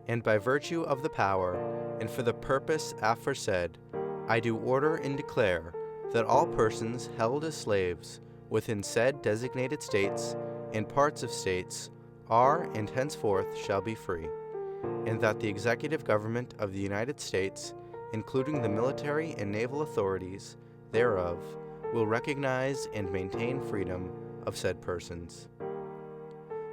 And by virtue of the power, and for the purpose aforesaid, I do order and declare that all persons held as slaves within said designated states and parts of states are and henceforth shall be free, and that the executive government of the United States, including the military and naval authorities thereof, will recognize and maintain freedom of said persons.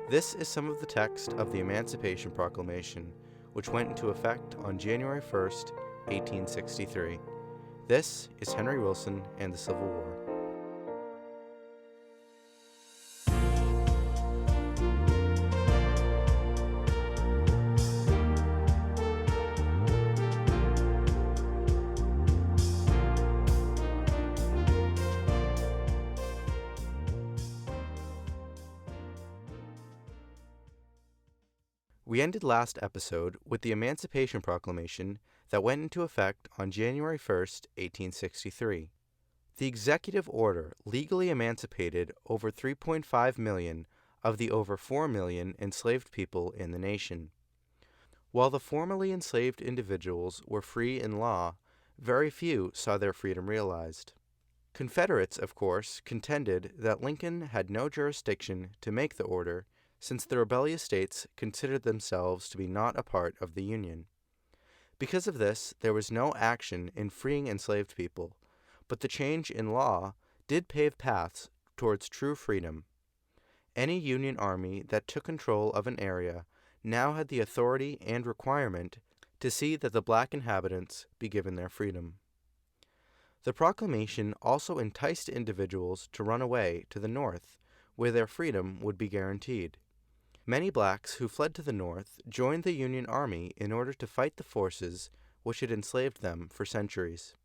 This is some of the text of the Emancipation Proclamation, which went into effect on January 1st, 1863. This is Henry Wilson and the Civil War. We ended last episode with the Emancipation Proclamation that went into effect on January 1st, 1863. The executive order legally emancipated over 3.5 million of the over 4 million enslaved people in the nation. While the formerly enslaved individuals were free in law, very few saw their freedom realized. Confederates, of course, contended that Lincoln had no jurisdiction to make the order, since the rebellious states considered themselves to be not a part of the Union. Because of this, there was no action in freeing enslaved people, but the change in law did pave paths towards true freedom. Any Union army that took control of an area now had the authority and requirement to see that the black inhabitants be given their freedom. The proclamation also enticed individuals to run away to the North, where their freedom would be guaranteed. Many blacks who fled to the North joined the Union Army in order to fight the forces which had enslaved them for centuries.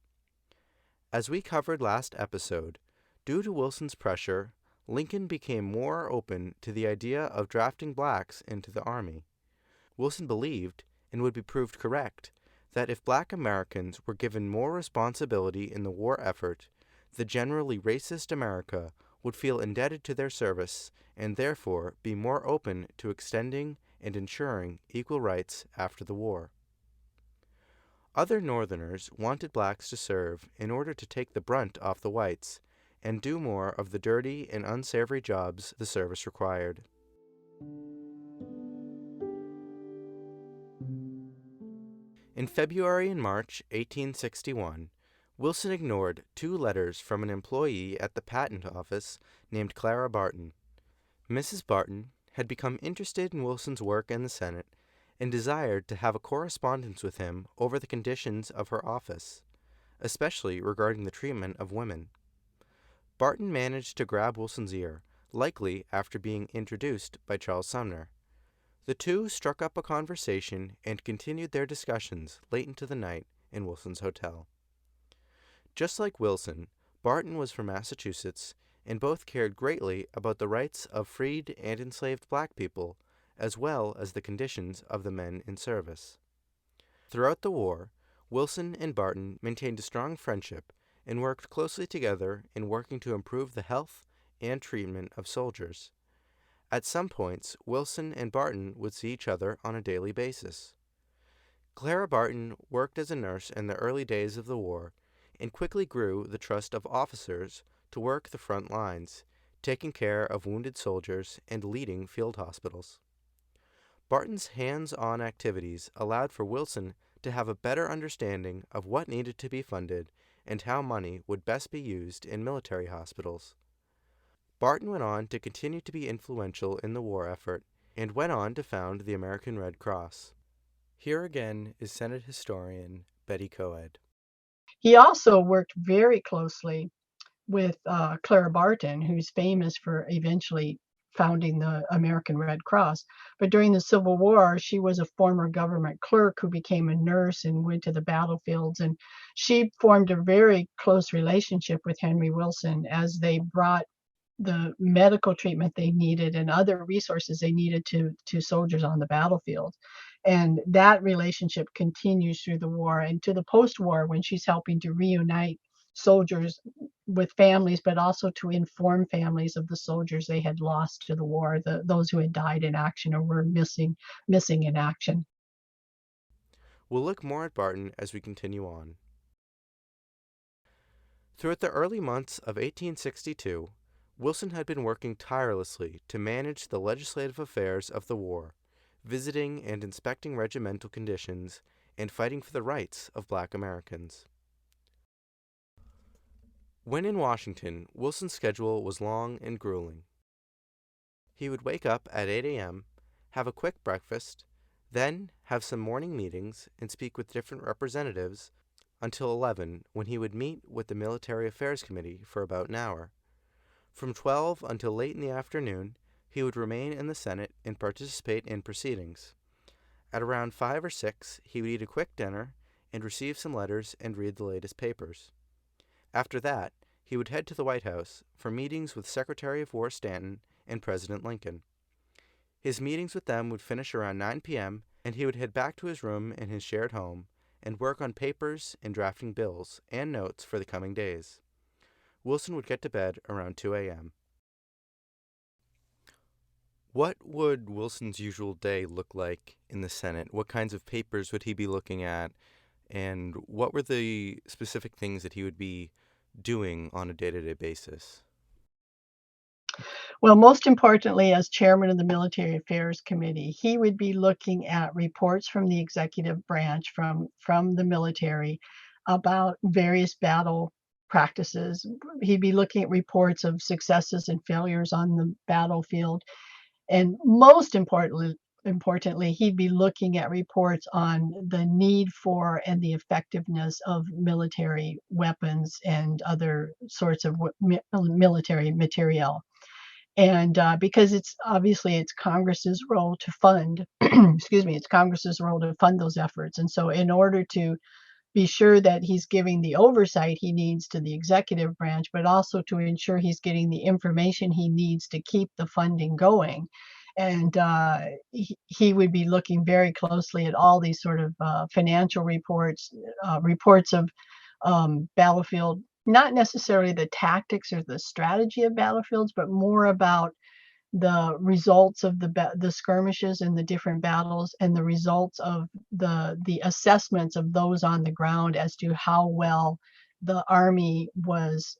As we covered last episode, due to Wilson's pressure, Lincoln became more open to the idea of drafting blacks into the Army. Wilson believed, and would be proved correct, that if black Americans were given more responsibility in the war effort, the generally racist America would feel indebted to their service and therefore be more open to extending and ensuring equal rights after the war. Other Northerners wanted blacks to serve in order to take the brunt off the whites and do more of the dirty and unsavory jobs the service required. In February and March 1861, Wilson ignored 2 letters from an employee at the patent office named Clara Barton. Mrs. Barton had become interested in Wilson's work in the Senate and desired to have a correspondence with him over the conditions of her office, especially regarding the treatment of women. Barton managed to grab Wilson's ear, likely after being introduced by Charles Sumner. The two struck up a conversation and continued their discussions late into the night in Wilson's hotel. Just like Wilson, Barton was from Massachusetts, and both cared greatly about the rights of freed and enslaved black people, as well as the conditions of the men in service. Throughout the war, Wilson and Barton maintained a strong friendship and worked closely together in working to improve the health and treatment of soldiers. At some points, Wilson and Barton would see each other on a daily basis. Clara Barton worked as a nurse in the early days of the war and quickly grew the trust of officers to work the front lines, taking care of wounded soldiers and leading field hospitals. Barton's hands-on activities allowed for Wilson to have a better understanding of what needed to be funded and how money would best be used in military hospitals. Barton went on to continue to be influential in the war effort and went on to found the American Red Cross. Here again is Senate historian Betty Coed. He also worked very closely with Clara Barton, who's famous for eventually founding the American Red Cross. But during the Civil War, she was a former government clerk who became a nurse and went to the battlefields. And she formed a very close relationship with Henry Wilson as they brought the medical treatment they needed and other resources they needed to soldiers on the battlefield. And that relationship continues through the war and to the post-war when she's helping to reunite soldiers with families, but also to inform families of the soldiers they had lost to the war, those who had died in action or were missing in action. We'll look more at Barton as we continue on. Throughout the early months of 1862, Wilson had been working tirelessly to manage the legislative affairs of the war, visiting and inspecting regimental conditions, and fighting for the rights of black Americans. When in Washington, Wilson's schedule was long and grueling. He would wake up at 8 a.m., have a quick breakfast, then have some morning meetings and speak with different representatives until 11, when he would meet with the Military Affairs Committee for about an hour. From 12 until late in the afternoon, he would remain in the Senate and participate in proceedings. At around 5 or 6, he would eat a quick dinner and receive some letters and read the latest papers. After that, he would head to the White House for meetings with Secretary of War Stanton and President Lincoln. His meetings with them would finish around 9 p.m., and he would head back to his room in his shared home and work on papers and drafting bills and notes for the coming days. Wilson would get to bed around 2 a.m. What would Wilson's usual day look like in the Senate? What kinds of papers would he be looking at? And what were the specific things that he would be doing on a day-to-day basis? Well, most importantly, as chairman of the Military Affairs Committee, he would be looking at reports from the executive branch, from the military, about various battle practices. He'd be looking at reports of successes and failures on the battlefield. And most importantly, he'd be looking at reports on the need for and the effectiveness of military weapons and other sorts of military materiel. And because it's Congress's role to fund, it's Congress's role to fund those efforts. And so, in order to be sure that he's giving the oversight he needs to the executive branch, but also to ensure he's getting the information he needs to keep the funding going. And he would be looking very closely at all these sort of financial reports, reports of battlefield, not necessarily the tactics or the strategy of battlefields, but more about the results of the skirmishes in the different battles and the results of the assessments of those on the ground as to how well the army was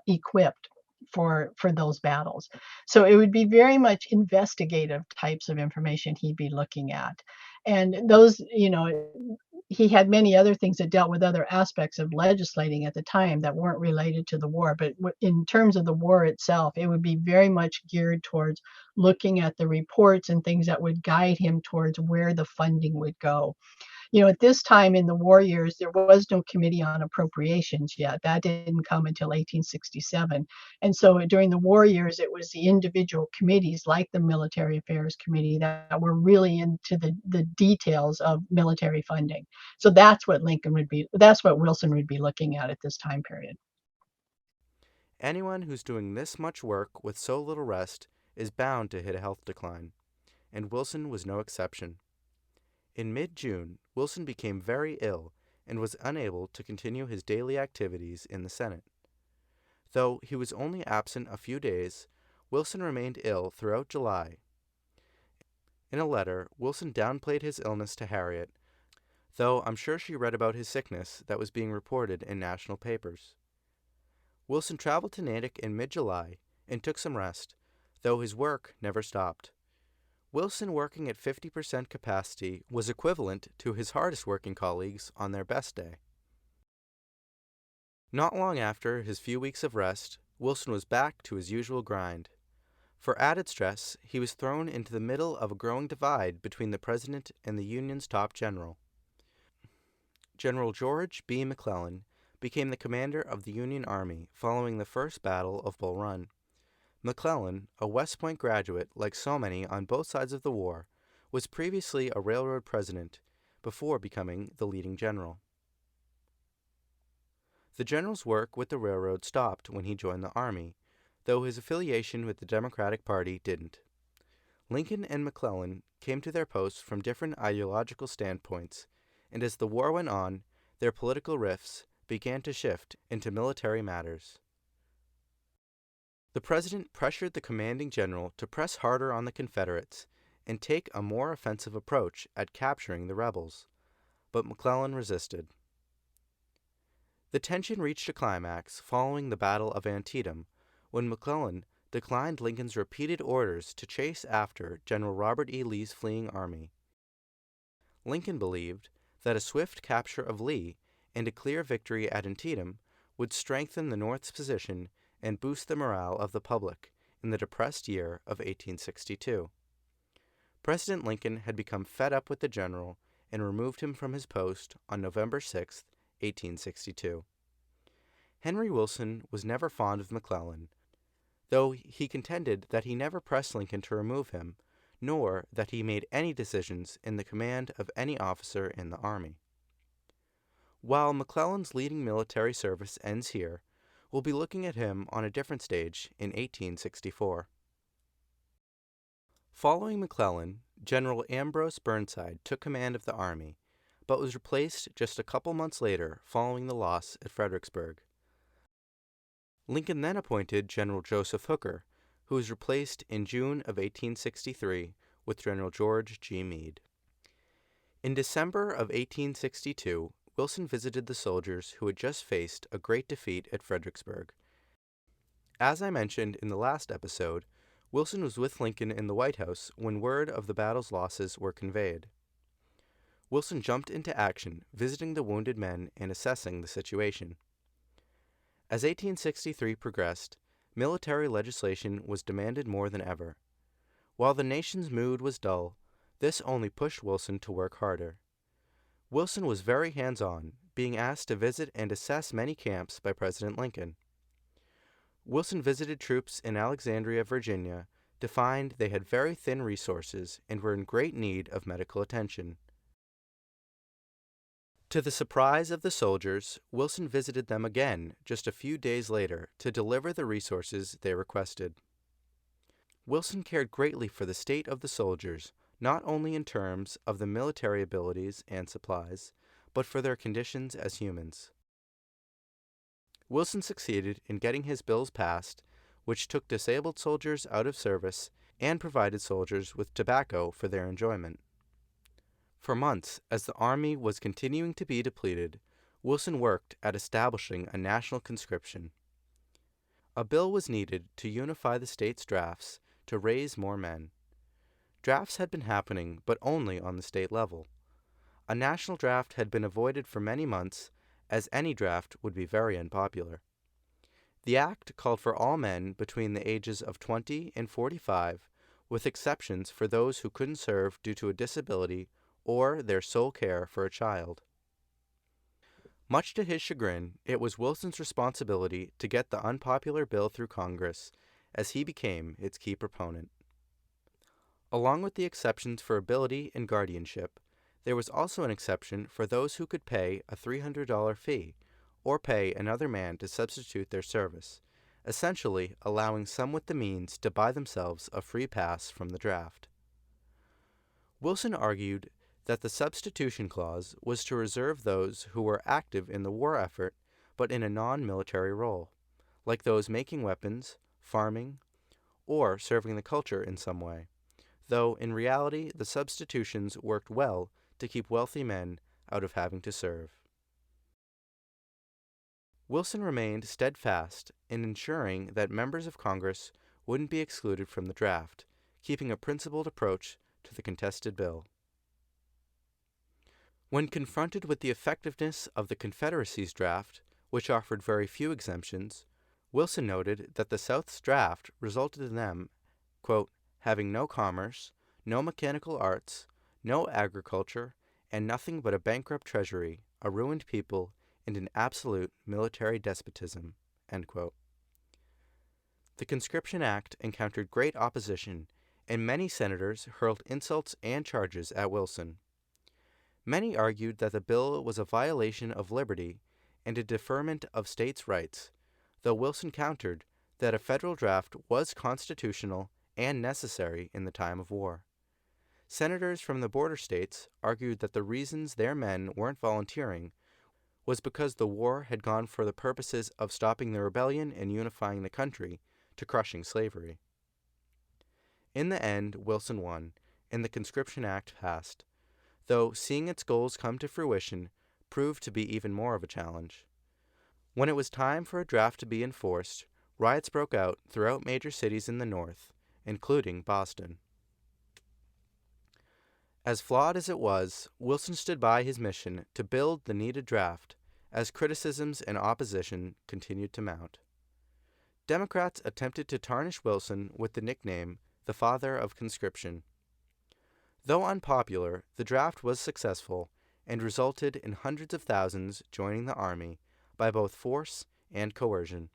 equipped for those battles. So it would be very much investigative types of information he'd be looking at. And those, he had many other things that dealt with other aspects of legislating at the time that weren't related to the war. But in terms of the war itself, it would be very much geared towards looking at the reports and things that would guide him towards where the funding would go. At this time in the war years, there was no Committee on Appropriations yet. That didn't come until 1867. And so during the war years, it was the individual committees like the Military Affairs Committee that were really into the details of military funding. So that's what Wilson would be looking at this time period. Anyone who's doing this much work with so little rest is bound to hit a health decline, and Wilson was no exception. In mid-June, Wilson became very ill and was unable to continue his daily activities in the Senate. Though he was only absent a few days, Wilson remained ill throughout July. In a letter, Wilson downplayed his illness to Harriet, though I'm sure she read about his sickness that was being reported in national papers. Wilson traveled to Natick in mid-July and took some rest, though his work never stopped. Wilson working at 50% capacity was equivalent to his hardest working colleagues on their best day. Not long after his few weeks of rest, Wilson was back to his usual grind. For added stress, he was thrown into the middle of a growing divide between the president and the Union's top general. General George B. McClellan became the commander of the Union Army following the First Battle of Bull Run. McClellan, a West Point graduate like so many on both sides of the war, was previously a railroad president before becoming the leading general. The general's work with the railroad stopped when he joined the Army, though his affiliation with the Democratic Party didn't. Lincoln and McClellan came to their posts from different ideological standpoints, and as the war went on, their political rifts began to shift into military matters. The president pressured the commanding general to press harder on the Confederates, and take a more offensive approach at capturing the rebels, but McClellan resisted. The tension reached a climax following the Battle of Antietam, when McClellan declined Lincoln's repeated orders to chase after General Robert E. Lee's fleeing army. Lincoln believed that a swift capture of Lee and a clear victory at Antietam would strengthen the North's position and boost the morale of the public in the depressed year of 1862. President Lincoln had become fed up with the general and removed him from his post on November 6, 1862. Henry Wilson was never fond of McClellan, though he contended that he never pressed Lincoln to remove him, nor that he made any decisions in the command of any officer in the army. While McClellan's leading military service ends here, we'll be looking at him on a different stage in 1864. Following McClellan, General Ambrose Burnside took command of the army, but was replaced just a couple months later following the loss at Fredericksburg. Lincoln then appointed General Joseph Hooker, who was replaced in June of 1863 with General George G. Meade. In December of 1862, Wilson visited the soldiers who had just faced a great defeat at Fredericksburg. As I mentioned in the last episode, Wilson was with Lincoln in the White House when word of the battle's losses were conveyed. Wilson jumped into action, visiting the wounded men and assessing the situation. As 1863 progressed, military legislation was demanded more than ever. While the nation's mood was dull, this only pushed Wilson to work harder. Wilson was very hands-on, being asked to visit and assess many camps by President Lincoln. Wilson visited troops in Alexandria, Virginia, to find they had very thin resources and were in great need of medical attention. To the surprise of the soldiers, Wilson visited them again just a few days later to deliver the resources they requested. Wilson cared greatly for the state of the soldiers, not only in terms of the military abilities and supplies, but for their conditions as humans. Wilson succeeded in getting his bills passed, which took disabled soldiers out of service and provided soldiers with tobacco for their enjoyment. For months, as the army was continuing to be depleted, Wilson worked at establishing a national conscription. A bill was needed to unify the state's drafts to raise more men. Drafts had been happening, but only on the state level. A national draft had been avoided for many months, as any draft would be very unpopular. The act called for all men between the ages of 20 and 45, with exceptions for those who couldn't serve due to a disability or their sole care for a child. Much to his chagrin, it was Wilson's responsibility to get the unpopular bill through Congress, as he became its key proponent. Along with the exceptions for ability and guardianship, there was also an exception for those who could pay a $300 fee, or pay another man to substitute their service, essentially allowing some with the means to buy themselves a free pass from the draft. Wilson argued that the substitution clause was to reserve those who were active in the war effort but in a non-military role, like those making weapons, farming, or serving the culture in some way, though in reality the substitutions worked well to keep wealthy men out of having to serve. Wilson remained steadfast in ensuring that members of Congress wouldn't be excluded from the draft, keeping a principled approach to the contested bill. When confronted with the effectiveness of the Confederacy's draft, which offered very few exemptions, Wilson noted that the South's draft resulted in them, quote, having no commerce, no mechanical arts, no agriculture, and nothing but a bankrupt treasury, a ruined people, and an absolute military despotism, end quote. The Conscription Act encountered great opposition, and many senators hurled insults and charges at Wilson. Many argued that the bill was a violation of liberty and a deferment of states' rights, though Wilson countered that a federal draft was constitutional and necessary in the time of war. Senators from the border states argued that the reasons their men weren't volunteering was because the war had gone for the purposes of stopping the rebellion and unifying the country to crushing slavery. In the end, Wilson won, and the Conscription Act passed, though seeing its goals come to fruition proved to be even more of a challenge. When it was time for a draft to be enforced, riots broke out throughout major cities in the North, including Boston. As flawed as it was, Wilson stood by his mission to build the needed draft as criticisms and opposition continued to mount. Democrats attempted to tarnish Wilson with the nickname the Father of Conscription. Though unpopular, the draft was successful and resulted in hundreds of thousands joining the Army by both force and coercion.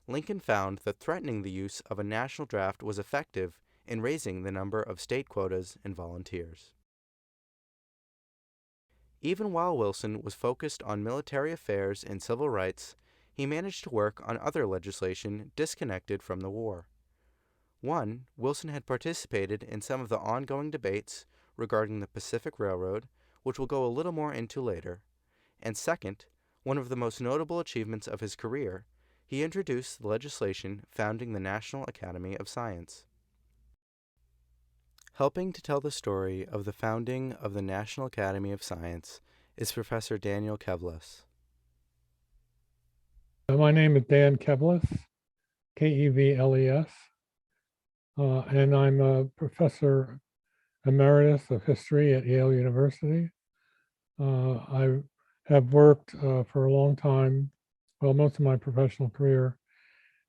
Lincoln found that threatening the use of a national draft was effective in raising the number of state quotas and volunteers. Even while Wilson was focused on military affairs and civil rights, he managed to work on other legislation disconnected from the war. One, Wilson had participated in some of the ongoing debates regarding the Pacific Railroad, which we'll go a little more into later. And second, one of the most notable achievements of his career, he introduced the legislation founding the National Academy of Science. Helping to tell the story of the founding of the National Academy of Science is Professor Daniel Kevles. My name is Dan Kevles, Kevles, and I'm a professor emeritus of history at Yale University. I have worked for a long time, well, most of my professional career,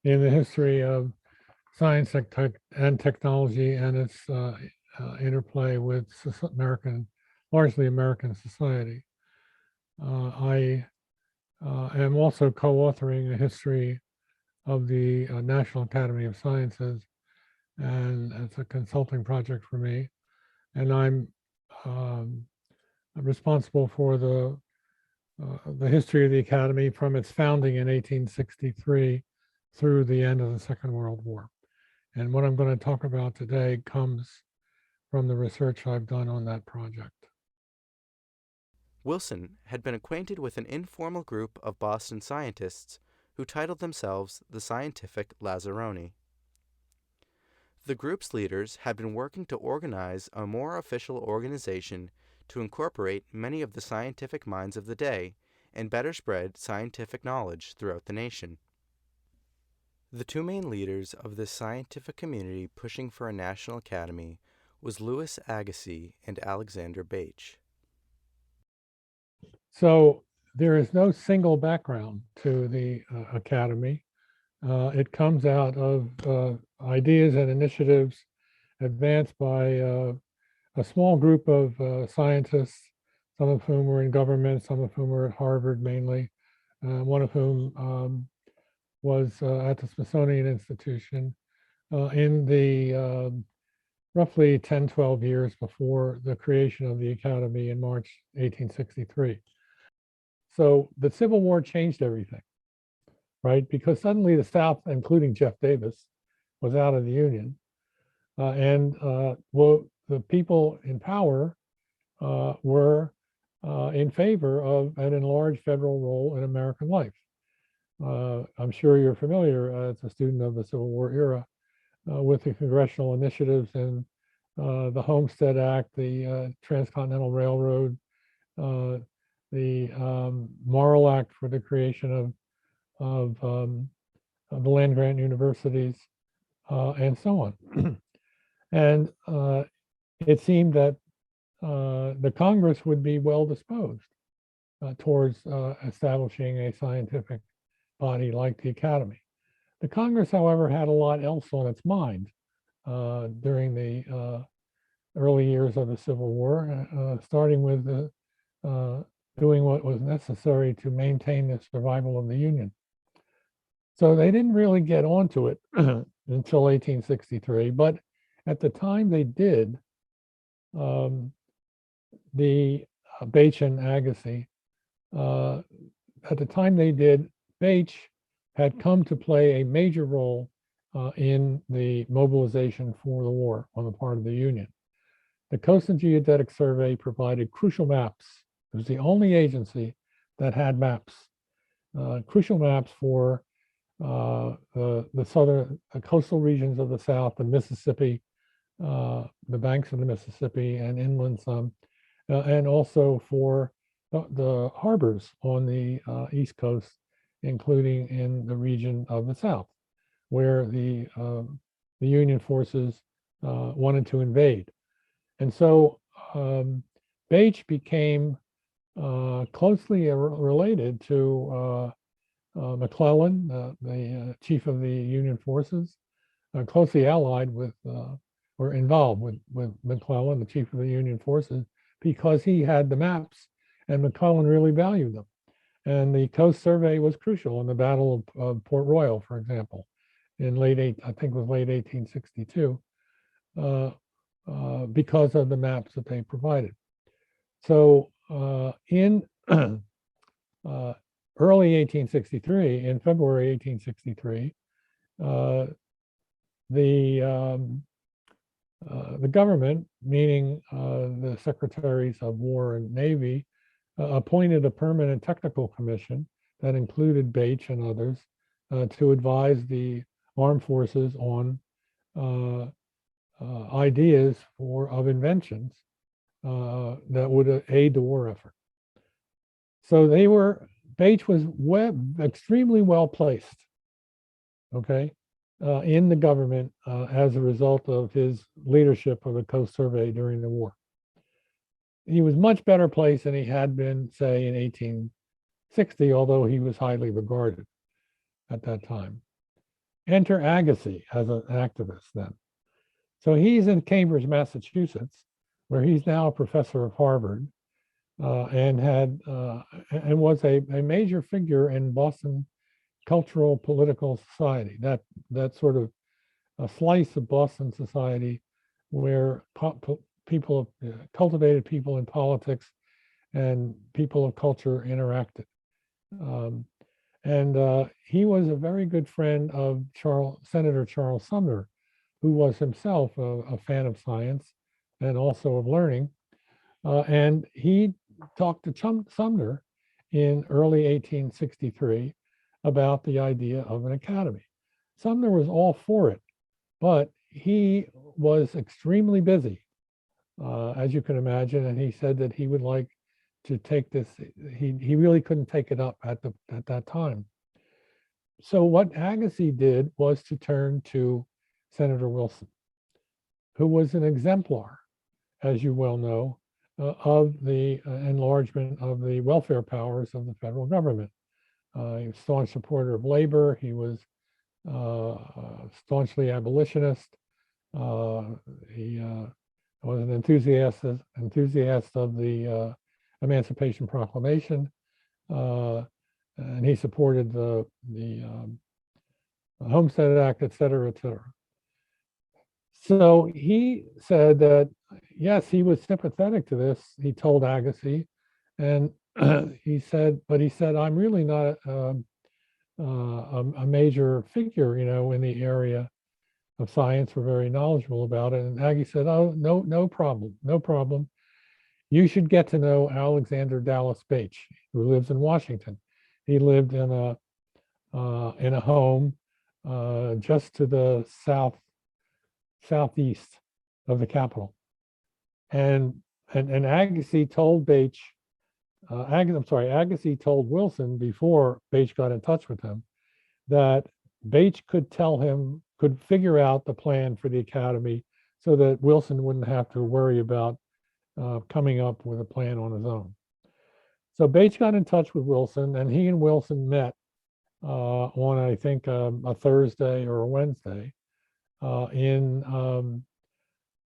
in the history of science and technology and its interplay with largely American society. I am also co-authoring a history of the National Academy of Sciences, and it's a consulting project for me. And I'm responsible for the history of the Academy from its founding in 1863 through the end of the Second World War. And what I'm going to talk about today comes from the research I've done on that project. Wilson had been acquainted with an informal group of Boston scientists who titled themselves the Scientific Lazzaroni. The group's leaders had been working to organize a more official organization to incorporate many of the scientific minds of the day and better spread scientific knowledge throughout the nation. The two main leaders of this scientific community pushing for a national academy was Louis Agassiz and Alexander Bache. So there is no single background to the Academy. It comes out of ideas and initiatives advanced by a small group of scientists, some of whom were in government, some of whom were at Harvard mainly, one of whom was at the Smithsonian Institution in the roughly 10, 12 years before the creation of the Academy in March 1863. So the Civil War changed everything, right? Because suddenly the South, including Jeff Davis, was out of the Union. The people in power were in favor of an enlarged federal role in American life. I'm sure you're familiar as a student of the Civil War era with the congressional initiatives and the Homestead Act, the Transcontinental Railroad, the Morrill Act for the creation of the land-grant universities, and so on. And it seemed that the Congress would be well disposed towards establishing a scientific body like the Academy. The Congress, however, had a lot else on its mind during the early years of the Civil War, starting with doing what was necessary to maintain the survival of the Union. So they didn't really get onto it until 1863, but at the time they did, the Bache and Agassiz, at the time they did, Bache had come to play a major role in the mobilization for the war on the part of the Union. The Coast and Geodetic Survey provided crucial maps. It was the only agency that had maps, crucial maps for the southern coastal regions of the South, the Mississippi, the banks of the Mississippi and inland some, and also for the harbors on the East Coast, including in the region of the South, where the Union forces wanted to invade. And so Bache became closely related to McClellan, the chief of the Union forces, closely allied with or involved with McClellan, the chief of the Union forces, because he had the maps and McClellan really valued them. And the Coast Survey was crucial in the Battle of Port Royal, for example, in I think it was late 1862, because of the maps that they provided. So in early 1863, in February 1863, the government, meaning the secretaries of War and Navy, appointed a permanent technical commission that included Bache and others to advise the armed forces on ideas of inventions that would aid the war effort. So Bache was extremely well placed, okay, in the government as a result of his leadership of the Coast Survey during the war. He was much better placed than he had been, say, in 1860, although he was highly regarded at that time. Enter Agassiz as an activist then. So he's in Cambridge, Massachusetts, where he's now a professor of Harvard, and was a major figure in Boston cultural political society, that sort of a slice of Boston society where cultivated people in politics and people of culture interacted. And he was a very good friend of Senator Charles Sumner, who was himself a fan of science and also of learning. And he talked to Sumner in early 1863 about the idea of an academy. Sumner was all for it, but he was extremely busy, as you can imagine, and he said that he would like to take this. He really couldn't take it up at that time. So what Agassiz did was to turn to Senator Wilson, who was an exemplar, as you well know, of the enlargement of the welfare powers of the federal government. He was a staunch supporter of labor. He was staunchly abolitionist. He was an enthusiast of the Emancipation Proclamation, and he supported the Homestead Act, et cetera, et cetera. So he said that, yes, he was sympathetic to this, he told Agassiz, and he said, I'm really not a major figure, in the area of science. We're very knowledgeable about it. And Aggie said, oh, no problem. You should get to know Alexander Dallas Bache, who lives in Washington. He lived in a home just to the southeast of the Capitol. And Agassiz told Bache, Agassiz told Wilson before Bache got in touch with him that Bache could figure out the plan for the academy so that Wilson wouldn't have to worry about coming up with a plan on his own. So Bache got in touch with Wilson, and he and Wilson met on, I think, a Thursday or a Wednesday in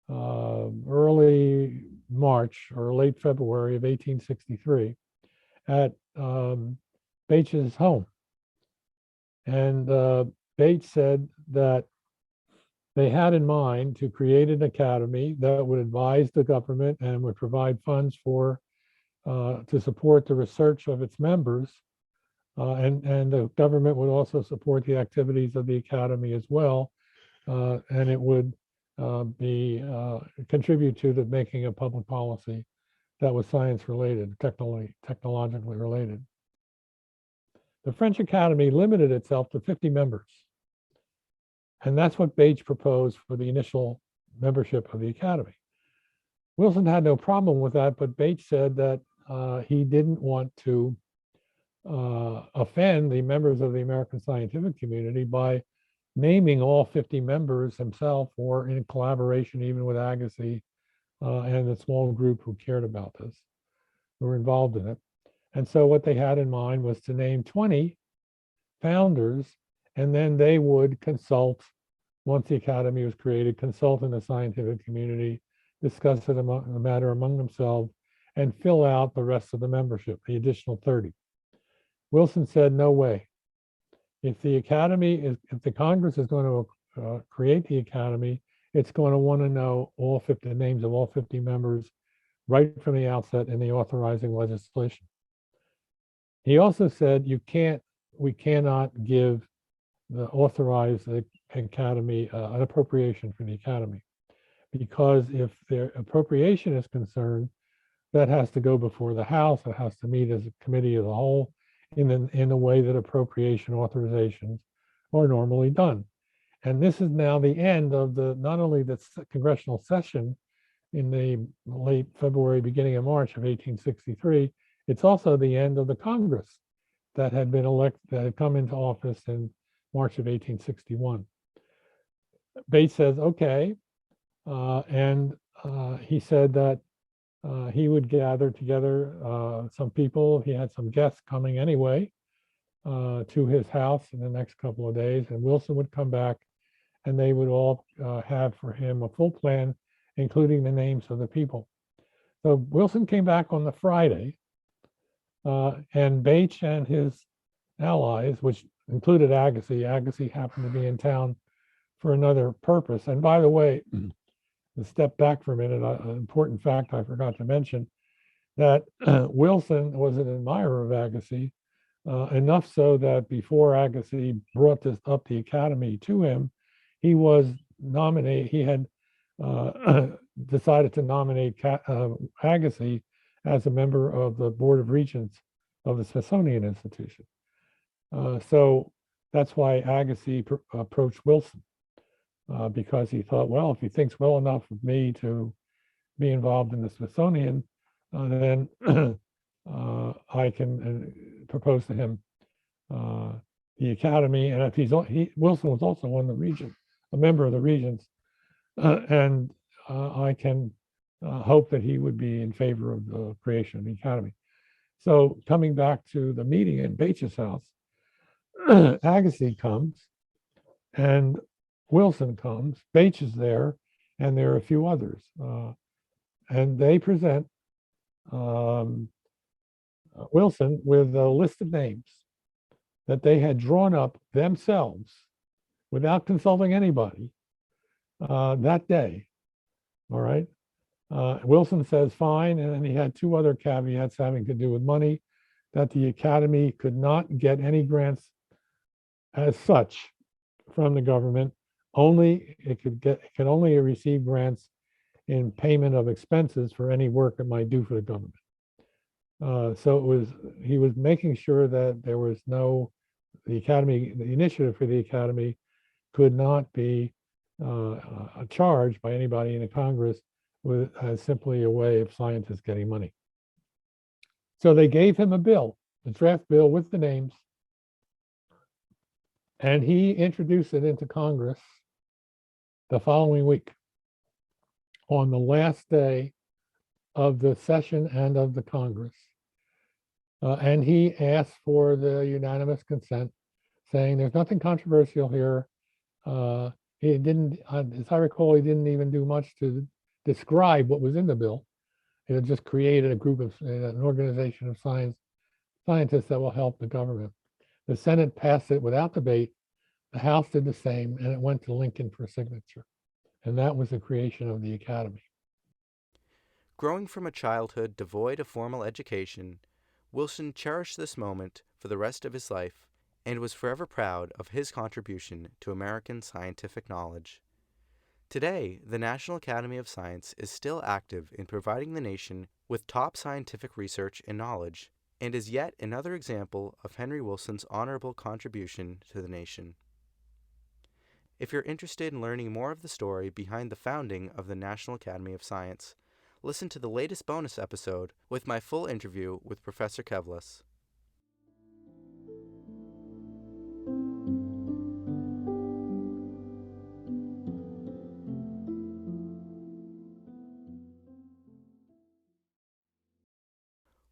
early March or late February of 1863 at Bache's home. And Bache said that they had in mind to create an academy that would advise the government and would provide funds to support the research of its members. And the government would also support the activities of the academy as well. And it would contribute to the making of public policy that was science related, technologically related. The French Academy limited itself to 50 members. And that's what Bache proposed for the initial membership of the Academy. Wilson had no problem with that, but Bates said that he didn't want to offend the members of the American scientific community by naming all 50 members himself, or in collaboration even with Agassiz and the small group who cared about this, who were involved in it. And so what they had in mind was to name 20 founders, and then they would consult, once the Academy was created, consult in the scientific community, discuss the matter among themselves, and fill out the rest of the membership, the additional 30. Wilson said, no way. If the Congress is going to create the Academy, it's going to want to know the names of all 50 members right from the outset in the authorizing legislation. He also said we cannot authorize the Academy an appropriation for the Academy, because if the appropriation is concerned, that has to go before the House. It has to meet as a committee of the whole in the way that appropriation authorizations are normally done. And this is now the end of not only the congressional session in the late February, beginning of March of 1863, it's also the end of the Congress that had been elected, that had come into office in March of 1861. Bates says, okay, and he said that he would gather together some people. He had some guests coming anyway to his house in the next couple of days, and Wilson would come back, and they would all have for him a full plan, including the names of the people. So Wilson came back on the Friday, and Bates and his allies, which included Agassiz happened to be in town for another purpose. And by the way, to step back for a minute, an important fact I forgot to mention, that Wilson was an admirer of Agassiz, enough so that before Agassiz brought this up the Academy to him, he had decided to nominate Agassiz as a member of the Board of Regents of the Smithsonian Institution. So that's why Agassiz approached Wilson. Because he thought, well, if he thinks well enough of me to be involved in the Smithsonian, then I can propose to him the Academy. And if Wilson was also a member of the Regents, and I can hope that he would be in favor of the creation of the Academy. So coming back to the meeting in Bates's house, Agassiz comes, and Wilson comes, Bates is there, and there are a few others. And they present Wilson with a list of names that they had drawn up themselves without consulting anybody that day. All right. Wilson says fine, and then he had two other caveats having to do with money, that the Academy could not get any grants as such from the government. It could only receive grants in payment of expenses for any work it might do for the government. So he was making sure that there was the initiative for the Academy could not be charged by anybody in the Congress as simply a way of scientists getting money. So they gave him a draft bill with the names, and he introduced it into Congress the following week, on the last day of the session and of the Congress. And he asked for the unanimous consent, saying there's nothing controversial here. He didn't, as I recall, he didn't even do much to describe what was in the bill. It had just created an organization of scientists that will help the government. The Senate passed it without debate. The House did the same, and it went to Lincoln for signature. And that was the creation of the Academy. Growing from a childhood devoid of formal education, Wilson cherished this moment for the rest of his life and was forever proud of his contribution to American scientific knowledge. Today, the National Academy of Science is still active in providing the nation with top scientific research and knowledge, and is yet another example of Henry Wilson's honorable contribution to the nation. if you're interested in learning more of the story behind the founding of the National Academy of Science, listen to the latest bonus episode with my full interview with Professor Kevles.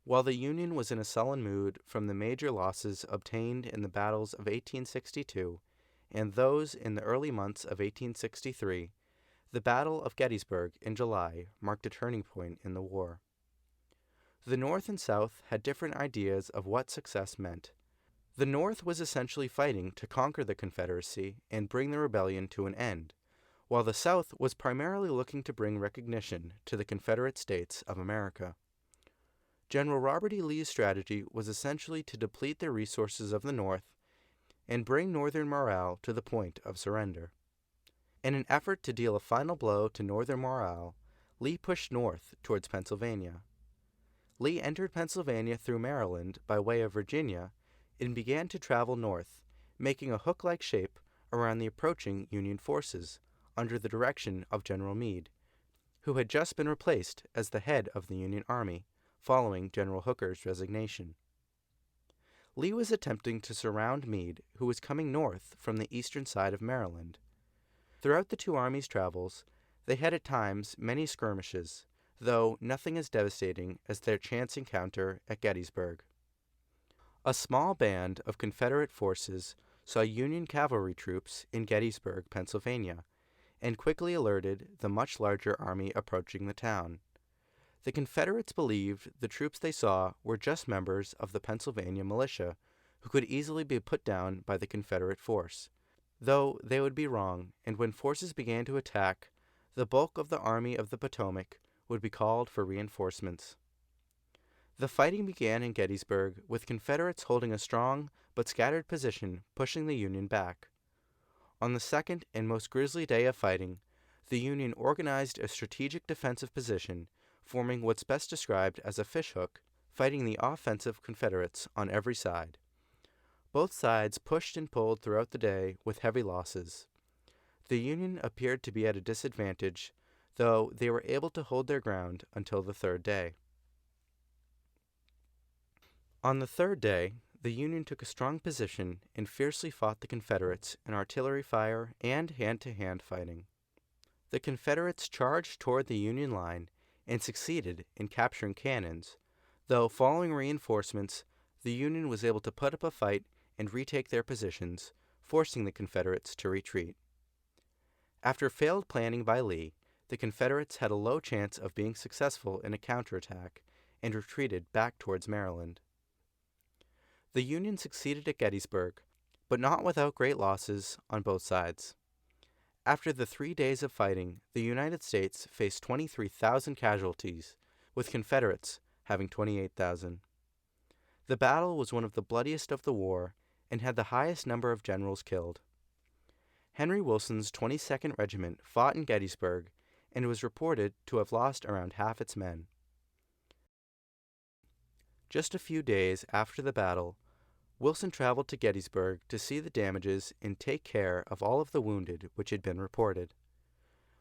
While the Union was in a sullen mood from the major losses obtained in the battles of 1862 and those in the early months of 1863, the Battle of Gettysburg in July marked a turning point in the war. The North and South had different ideas of what success meant. The North was essentially fighting to conquer the Confederacy and bring the rebellion to an end, while the South was primarily looking to bring recognition to the Confederate States of America. General Robert E. Lee's strategy was essentially to deplete the resources of the North and bring Northern morale to the point of surrender. In an effort to deal a final blow to Northern morale, Lee pushed north towards Pennsylvania. Lee entered Pennsylvania through Maryland by way of Virginia and began to travel north, making a hook-like shape around the approaching Union forces under the direction of General Meade, who had just been replaced as the head of the Union Army following General Hooker's resignation. Lee was attempting to surround Meade, who was coming north from the eastern side of Maryland. Throughout the two armies' travels, they had at times many skirmishes, though nothing as devastating as their chance encounter at Gettysburg. A small band of Confederate forces saw Union cavalry troops in Gettysburg, Pennsylvania, and quickly alerted the much larger army approaching the town. The Confederates believed the troops they saw were just members of the Pennsylvania militia, who could easily be put down by the Confederate force, though they would be wrong, and when forces began to attack, the bulk of the Army of the Potomac would be called for reinforcements. The fighting began in Gettysburg, with Confederates holding a strong but scattered position pushing the Union back. On the second and most grisly day of fighting, the Union organized a strategic defensive position, forming what's best described as a fishhook, fighting the offensive Confederates on every side. Both sides pushed and pulled throughout the day with heavy losses. The Union appeared to be at a disadvantage, though they were able to hold their ground until the third day. On the third day, the Union took a strong position and fiercely fought the Confederates in artillery fire and hand-to-hand fighting. The Confederates charged toward the Union line and succeeded in capturing cannons, though following reinforcements, the Union was able to put up a fight and retake their positions, forcing the Confederates to retreat. After failed planning by Lee, the Confederates had a low chance of being successful in a counterattack and retreated back towards Maryland. The Union succeeded at Gettysburg, but not without great losses on both sides. After the 3 days of fighting, the United States faced 23,000 casualties, with Confederates having 28,000. The battle was one of the bloodiest of the war and had the highest number of generals killed. Henry Wilson's 22nd Regiment fought in Gettysburg and was reported to have lost around half its men. Just a few days after the battle, Wilson traveled to Gettysburg to see the damages and take care of all of the wounded which had been reported.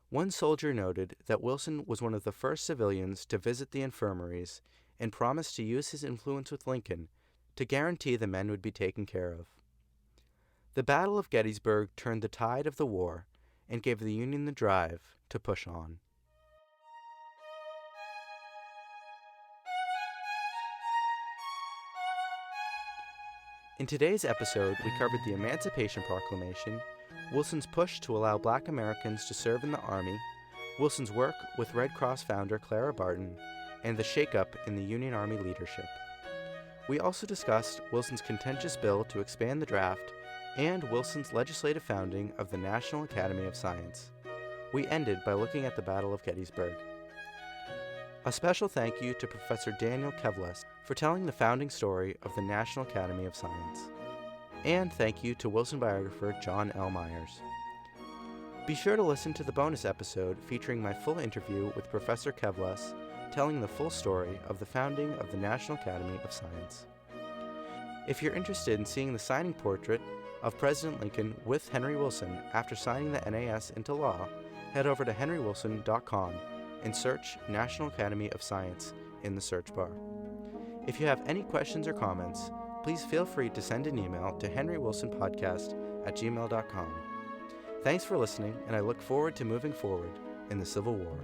One soldier noted that Wilson was one of the first civilians to visit the infirmaries and promised to use his influence with Lincoln to guarantee the men would be taken care of. The Battle of Gettysburg turned the tide of the war and gave the Union the drive to push on. In today's episode, we covered the Emancipation Proclamation, Wilson's push to allow Black Americans to serve in the Army, Wilson's work with Red Cross founder Clara Barton, and the shakeup in the Union Army leadership. We also discussed Wilson's contentious bill to expand the draft and Wilson's legislative founding of the National Academy of Science. We ended by looking at the Battle of Gettysburg. A special thank you to Professor Daniel Kevles for telling the founding story of the National Academy of Science. And thank you to Wilson biographer John L. Myers. Be sure to listen to the bonus episode featuring my full interview with Professor Kevles, telling the full story of the founding of the National Academy of Science. If you're interested in seeing the signing portrait of President Lincoln with Henry Wilson after signing the NAS into law, head over to HenryWilson.com and search National Academy of Science in the search bar. If you have any questions or comments, please feel free to send an email to HenryWilsonPodcast@gmail.com. Thanks for listening, and I look forward to moving forward in the Civil War.